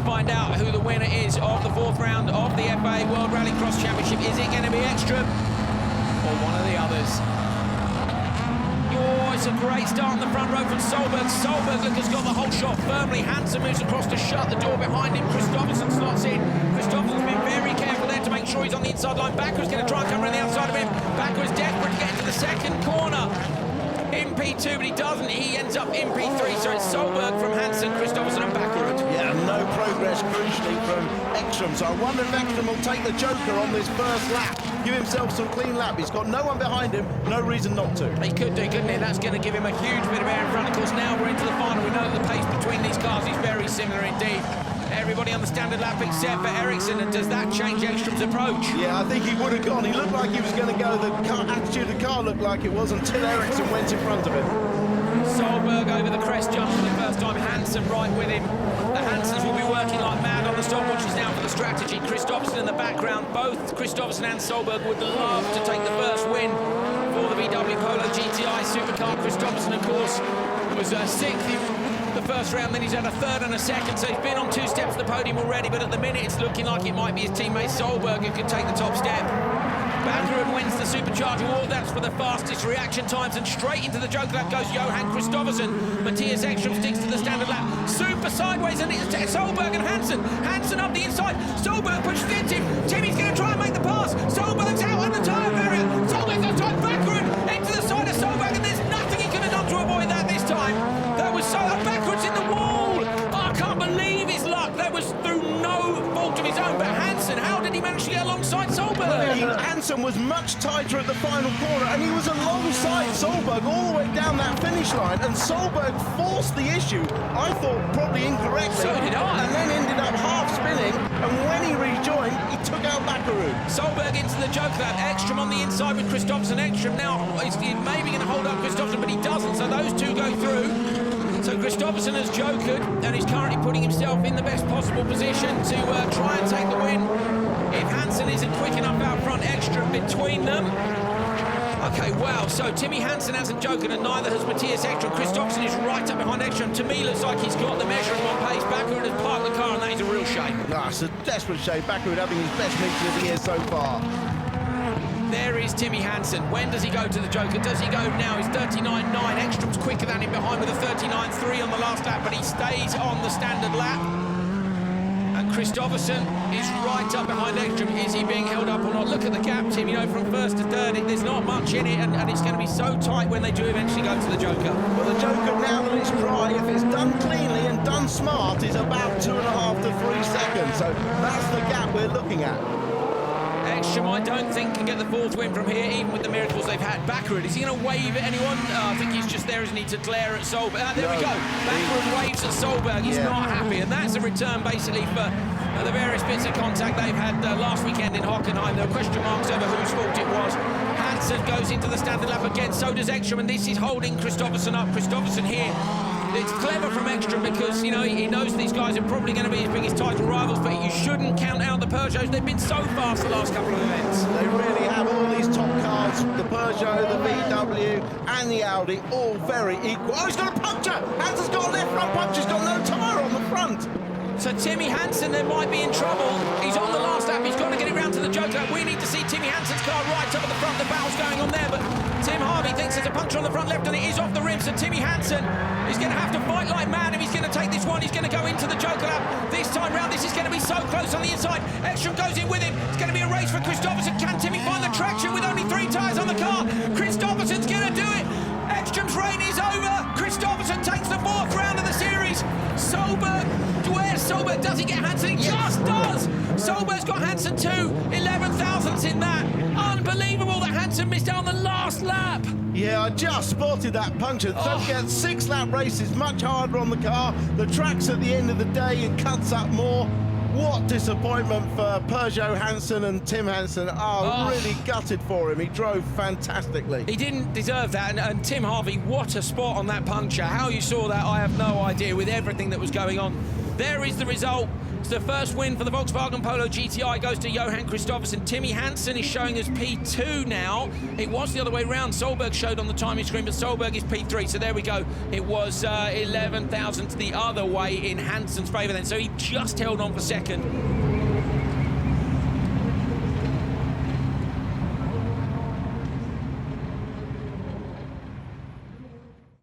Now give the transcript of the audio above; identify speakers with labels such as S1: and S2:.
S1: find out who the winner is of the 4th round of the FIA World Rallycross Championship. Is it going to be Ekström or one of the others? Oh, it's a great start on the front row from Solberg. Solberg, look, has got the whole shot firmly. Hansen moves across to shut the door behind him. Kristoffersson slots in. Kristoffersson's been very careful there to make sure he's on the inside line. Bakkerud's going to try and come around the outside of him. Bakkerud's desperate to get into the second corner. In P2, but he doesn't. He ends up in P3, so it's Solberg from Hansen, Kristoffersson and Bakkerud.
S2: Yeah, no progress crucially from Ekström, so I wonder if Ekström will take the joker on this first lap, give himself some clean lap. He's got no one behind him, no reason not to.
S1: He could do, couldn't he? That's going to give him a huge bit of air in front. Of course, now we're into the final. We know that the pace between these cars is very similar indeed. Everybody on the standard lap except for Eriksson, and does that change Ekström's approach?
S2: Yeah, I think he would have gone. He looked like he was going to go. The attitude of the car looked like it was until Eriksson went in front of him.
S1: Solberg over the crest jump for the first time. Hansen right with him. The Hansens will be working like mad on the stopwatches now for the strategy. Kristoffersson in the background. Both Kristoffersson and Solberg would love to take the first win for the VW Polo GTI Supercar. Kristoffersson, of course, was 6th in the first round, then he's had a 3rd and a 2nd, so he's been on 2 steps of the podium already, but at the minute it's looking like it might be his teammate Solberg who can take the top step. Bakkerud wins the Supercharger Award, that's for the fastest reaction times, and straight into the joker lap goes Johan Kristoffersson. Mattias Ekström sticks to the standard lap, super sideways, and it's Solberg and Hansen. Hansen up the inside, Solberg pushes into him, Timmy's going to try and make the pass, Solberg's out on the tyre barrier, Solberg's on top, Bakkerud into the side of Solberg, and there's nothing he could have done to avoid that this time. That was so Bakkerud's in the wall. I can't believe his luck. That was through no fault of his own. But Hansen, how did he manage to get alongside Solberg?
S2: Hansen was much tighter at the final corner, and he was alongside Solberg all the way down that finish line, and Solberg forced the issue, I thought probably incorrectly.
S1: So did I.
S2: And then ended up half spinning, and when he rejoined, he took out Bakkerud.
S1: Solberg into the joker lap. Ekström on the inside with Kristoffersson. Ekström now is maybe going to hold up Kristoffersson, but he doesn't, so those two go through. So Kristoffersson has jokered, and he's currently putting himself in the best possible position to try and take the win. If Hansen isn't quick enough out front, Ekström between them. Okay, wow, so Timmy Hansen hasn't jokered, and neither has Mattias Ekström. Kristoffersson is right up behind Ekström. To me, looks like he's got the measuring on pace. Bakkerud has parked the car, and that is a real shame.
S2: It's a desperate shame. Bakkerud having his best meeting of the year so far.
S1: There is Timmy Hansen. When does he go to the joker? Does he go now? He's 39.9. Ekström's quicker than him behind with a 39.3 on the last lap, but he stays on the standard lap. And Kristoffersson is right up behind Ekström. Is he being held up or not? Look at the gap, Tim. You know, from 1st to 3rd, there's not much in it, and it's going to be so tight when they do eventually go to the joker.
S2: Well, the joker, now that it's dry, if it's done cleanly and done smart, is about 2.5 to 3 seconds. So that's the gap we're looking at.
S1: Ekström, I don't think, can get the 4th win from here, even with the miracles they've had. Bakkerud, is he going to wave at anyone? I think he's just there, isn't he, to glare at Solberg. There we go. Bakkerud waves at Solberg. He's not happy, and that's a return, basically, for the various bits of contact they've had last weekend in Hockenheim. There were question marks over whose fault it was. Hansen goes into the standard lap again, so does Ekström, and this is holding Kristoffersson up. Kristoffersson here. It's clever from Ekström because, you know, he knows these guys are probably going to be his biggest title rivals, but you shouldn't count out the Peugeots. They've been so fast the last couple of events.
S2: They really have. All these top cars, the Peugeot, the VW and the Audi, all very equal. Oh, he's got a puncture! Hansen's got a left front puncture. He's got no tyre on the front.
S1: So Timmy Hansen then might be in trouble. He's on the last lap. He's got to get it round to the joker. We need to see Timmy Hansen's car right up at the front. The battle's going on there, but Tim Harvey thinks there's a puncture on the front left, and it is off the rim. So Timmy Hansen is going to have to fight like mad if he's going to take this one. He's going to go into the joker lap. This time round, this is going to be so close on the inside. Ekström goes in with him. It's going to be a race for Kristoffersson. Can Timmy find the traction with only 3 tyres on the car? Kristoffersson's going to do it. Ekström's reign is over. Kristoffersson takes the 4th round of the series. Solberg, where's Solberg? Does he get Hansen? He just does! Solberg's got Hansen too. 11 thousandths in that. Unbelievable that Hansen missed out on the last lap.
S2: Yeah, I just spotted that puncture. Don't forget, 6-lap race is much harder on the car. The track's at the end of the day, it cuts up more. What disappointment for Peugeot Hansen and Tim Hansen. Really gutted for him. He drove fantastically.
S1: He didn't deserve that, and Tim Harvey, what a spot on that puncture. How you saw that, I have no idea with everything that was going on. There is the result. It's the first win for the Volkswagen Polo GTI. Goes to Johan Kristoffersson. Timmy Hansen is showing us P2 now. It was the other way round. Solberg showed on the timing screen, but Solberg is P3. So there we go. It was 11,000 the other way in Hansen's favour then. So he just held on for second.